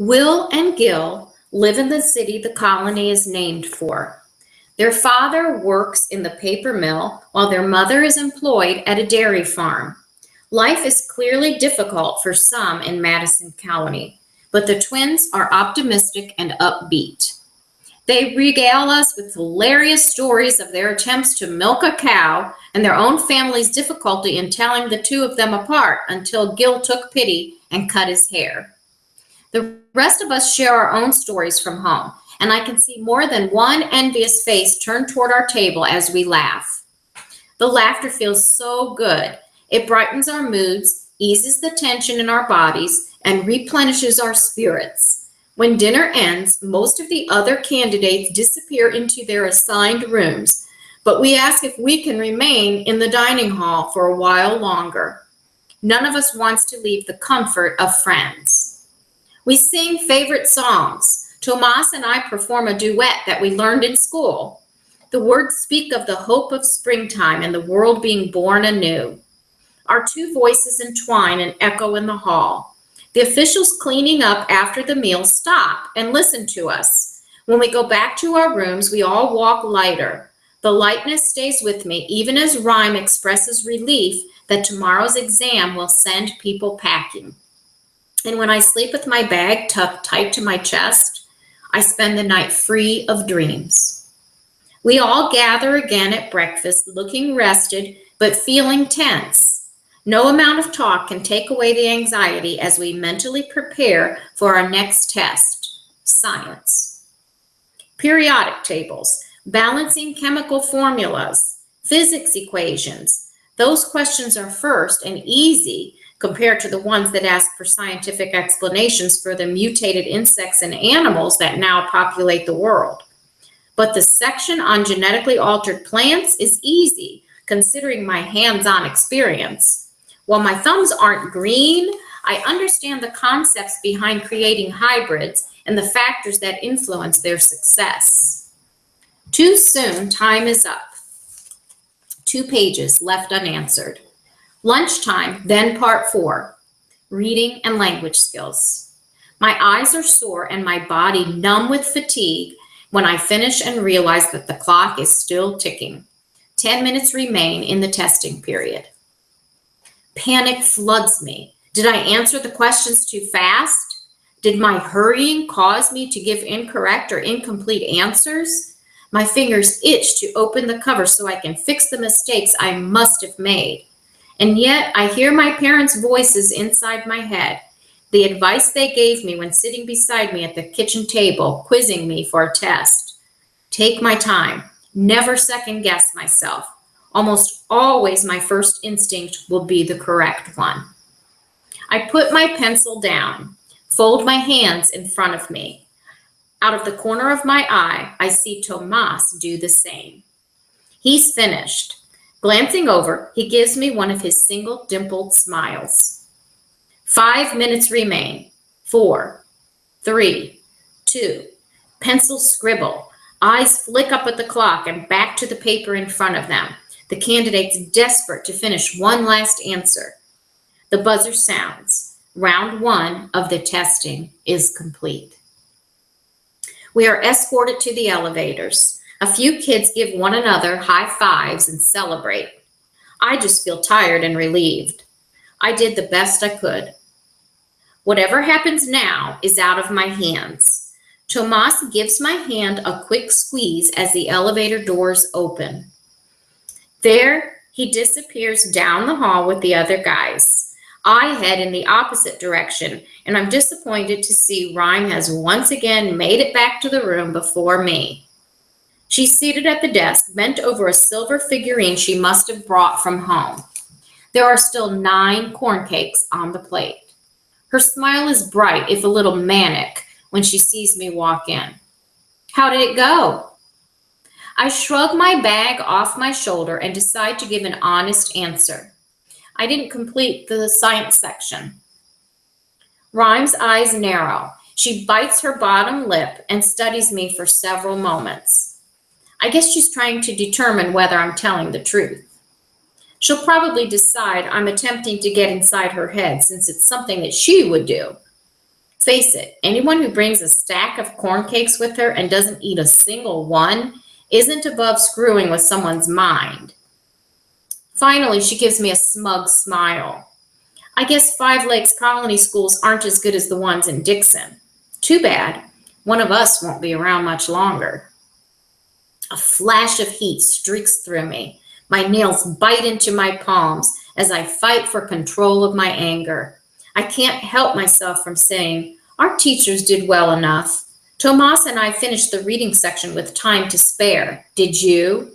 Will and Gil live in the city the colony is named for. Their father works in the paper mill while their mother is employed at a dairy farm. Life is clearly difficult for some in Madison County, but the twins are optimistic and upbeat. They regale us with hilarious stories of their attempts to milk a cow and their own family's difficulty in telling the two of them apart until Gil took pity and cut his hair. The rest of us share our own stories from home, and I can see more than one envious face turn toward our table as we laugh. The laughter feels so good. It brightens our moods, eases the tension in our bodies, and replenishes our spirits. When dinner ends, most of the other candidates disappear into their assigned rooms, but we ask if we can remain in the dining hall for a while longer. None of us wants to leave the comfort of friends. We sing favorite songs. Tomas and I perform a duet that we learned in school. The words speak of the hope of springtime and the world being born anew. Our two voices entwine and echo in the hall. The officials cleaning up after the meal stop and listen to us. When we go back to our rooms, we all walk lighter. The lightness stays with me, even as Rhyme expresses relief that tomorrow's exam will send people packing. And when I sleep with my bag tucked tight to my chest, I spend the night free of dreams. We all gather again at breakfast, looking rested, but feeling tense. No amount of talk can take away the anxiety as we mentally prepare for our next test, science. Periodic tables, balancing chemical formulas, physics equations. Those questions are first and easy compared to the ones that ask for scientific explanations for the mutated insects and animals that now populate the world. But the section on genetically altered plants is easy, considering my hands-on experience. While my thumbs aren't green, I understand the concepts behind creating hybrids and the factors that influence their success. Too soon, time is up. 2 pages left unanswered. Lunchtime, then part 4, reading and language skills. My eyes are sore and my body numb with fatigue when I finish and realize that the clock is still ticking. 10 minutes remain in the testing period. Panic floods me. Did I answer the questions too fast? Did my hurrying cause me to give incorrect or incomplete answers? My fingers itch to open the cover so I can fix the mistakes I must have made. And yet I hear my parents' voices inside my head, the advice they gave me when sitting beside me at the kitchen table, quizzing me for a test. Take my time, never second guess myself. Almost always my first instinct will be the correct one. I put my pencil down, fold my hands in front of me. Out of the corner of my eye, I see Tomas do the same. He's finished. Glancing over, he gives me one of his single dimpled smiles. 5 minutes remain. 4, 3, 2. Pencil scribble. Eyes flick up at the clock and back to the paper in front of them. The candidates desperate to finish one last answer. The buzzer sounds. Round 1 of the testing is complete. We are escorted to the elevators. A few kids give one another high fives and celebrate. I just feel tired and relieved. I did the best I could. Whatever happens now is out of my hands. Tomas gives my hand a quick squeeze as the elevator doors open. There, he disappears down the hall with the other guys. I head in the opposite direction, and I'm disappointed to see Rhyme has once again made it back to the room before me. She's seated at the desk, bent over a silver figurine she must have brought from home. There are still 9 corn cakes on the plate. Her smile is bright, if a little manic, when she sees me walk in. How did it go? I shrug my bag off my shoulder and decide to give an honest answer. I didn't complete the science section. Rhyme's eyes narrow. She bites her bottom lip and studies me for several moments. I guess she's trying to determine whether I'm telling the truth. She'll probably decide I'm attempting to get inside her head since it's something that she would do. Face it, anyone who brings a stack of corn cakes with her and doesn't eat a single one isn't above screwing with someone's mind. Finally, she gives me a smug smile. I guess Five Lakes Colony schools aren't as good as the ones in Dixon. Too bad. One of us won't be around much longer. A flash of heat streaks through me. My nails bite into my palms as I fight for control of my anger. I can't help myself from saying, our teachers did well enough. Tomas and I finished the reading section with time to spare. Did you?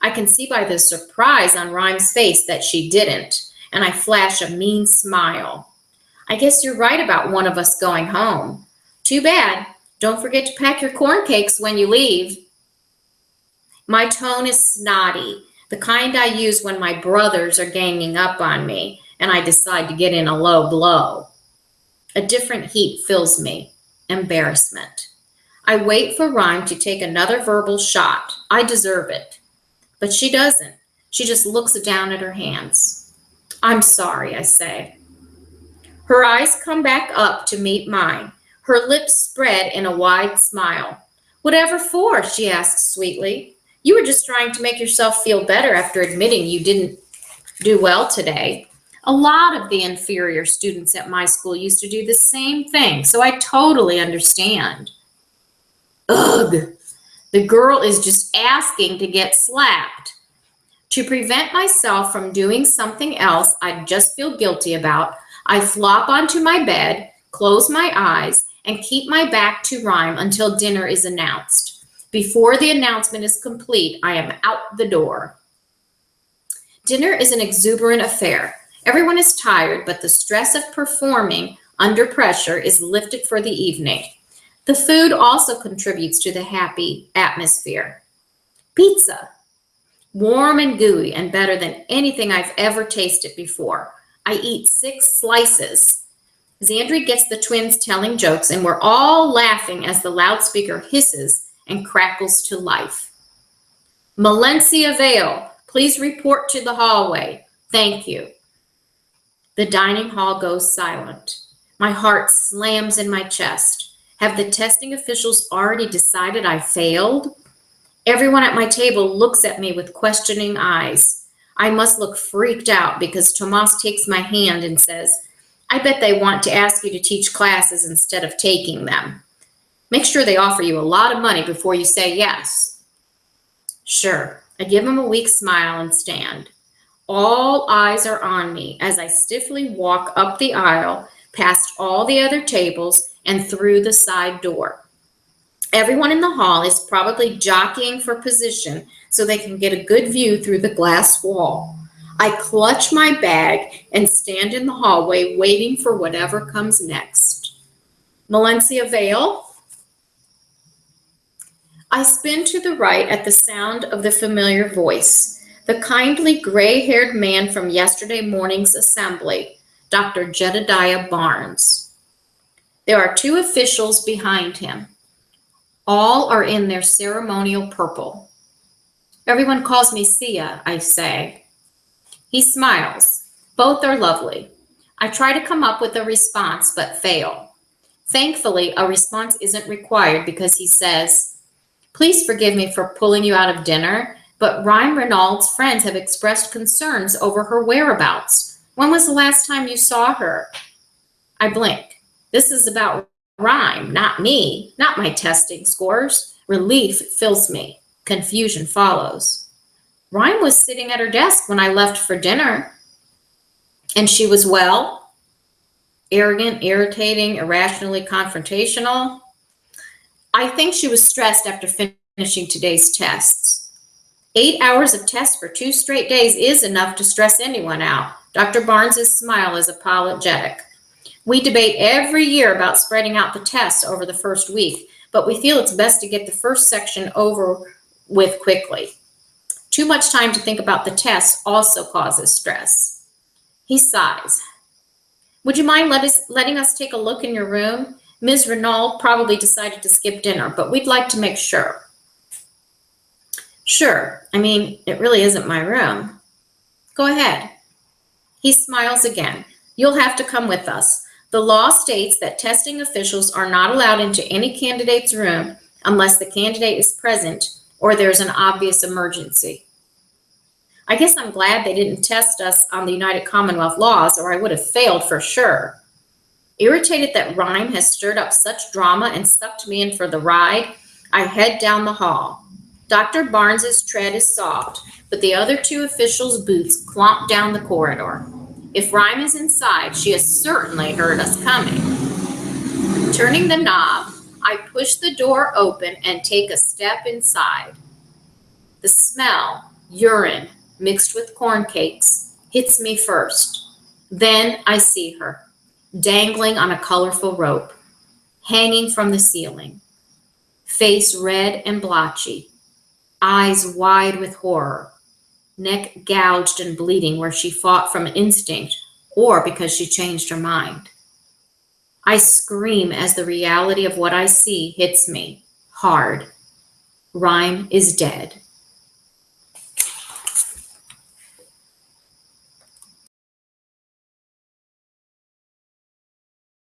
I can see by the surprise on Rhyme's face that she didn't, and I flash a mean smile. I guess you're right about one of us going home. Too bad. Don't forget to pack your corn cakes when you leave. My tone is snotty, the kind I use when my brothers are ganging up on me and I decide to get in a low blow. A different heat fills me. Embarrassment. I wait for Rhyme to take another verbal shot. I deserve it. But she doesn't. She just looks down at her hands. I'm sorry, I say. Her eyes come back up to meet mine. Her lips spread in a wide smile. Whatever for? She asks sweetly. You were just trying to make yourself feel better after admitting you didn't do well today. A lot of the inferior students at my school used to do the same thing, so I totally understand. Ugh, the girl is just asking to get slapped. To prevent myself from doing something else I'd just feel guilty about, I flop onto my bed, close my eyes, and keep my back to Rhyme until dinner is announced. Before the announcement is complete, I am out the door. Dinner is an exuberant affair. Everyone is tired, but the stress of performing under pressure is lifted for the evening. The food also contributes to the happy atmosphere. Pizza. Warm and gooey and better than anything I've ever tasted before. I eat 6 slices. Xandri gets the twins telling jokes, and we're all laughing as the loudspeaker hisses and crackles to life. Malencia Vale, please report to the hallway. Thank you. The dining hall goes silent. My heart slams in my chest. Have the testing officials already decided I failed? Everyone at my table looks at me with questioning eyes. I must look freaked out because Tomas takes my hand and says, I bet they want to ask you to teach classes instead of taking them. Make sure they offer you a lot of money before you say yes. Sure, I give him a weak smile and stand. All eyes are on me as I stiffly walk up the aisle, past all the other tables, and through the side door. Everyone in the hall is probably jockeying for position so they can get a good view through the glass wall. I clutch my bag and stand in the hallway waiting for whatever comes next. Malencia Vale? I spin to the right at the sound of the familiar voice. The kindly gray-haired man from yesterday morning's assembly, Dr. Jedediah Barnes. There are 2 officials behind him. All are in their ceremonial purple. Everyone calls me Sia, I say. He smiles. Both are lovely. I try to come up with a response, but fail. Thankfully, a response isn't required because he says, please forgive me for pulling you out of dinner, but Rhyme Renaud's friends have expressed concerns over her whereabouts. When was the last time you saw her? I blink. This is about Rhyme, not me, not my testing scores. Relief fills me. Confusion follows. Rhyme was sitting at her desk when I left for dinner. And she was well? Arrogant, irritating, irrationally confrontational? I think she was stressed after finishing today's tests. 8 hours of tests for 2 straight days is enough to stress anyone out. Dr. Barnes's smile is apologetic. We debate every year about spreading out the tests over the first week, but we feel it's best to get the first section over with quickly. Too much time to think about the tests also causes stress. He sighs. Would you mind letting us take a look in your room? Ms. Renaud probably decided to skip dinner, but we'd like to make sure. Sure, I mean, it really isn't my room. Go ahead. He smiles again. You'll have to come with us. The law states that testing officials are not allowed into any candidate's room unless the candidate is present or there's an obvious emergency. I guess I'm glad they didn't test us on the United Commonwealth laws, or I would have failed for sure. Irritated that Rhyme has stirred up such drama and sucked me in for the ride, I head down the hall. Dr. Barnes's tread is soft, but the other two officials' boots clomp down the corridor. If Rhyme is inside, she has certainly heard us coming. Turning the knob, I push the door open and take a step inside. The smell, urine mixed with corn cakes, hits me first. Then I see her, dangling on a colorful rope, hanging from the ceiling, face red and blotchy, eyes wide with horror, neck gouged and bleeding where she fought from instinct or because she changed her mind. I scream as the reality of what I see hits me hard. Rhyme is dead.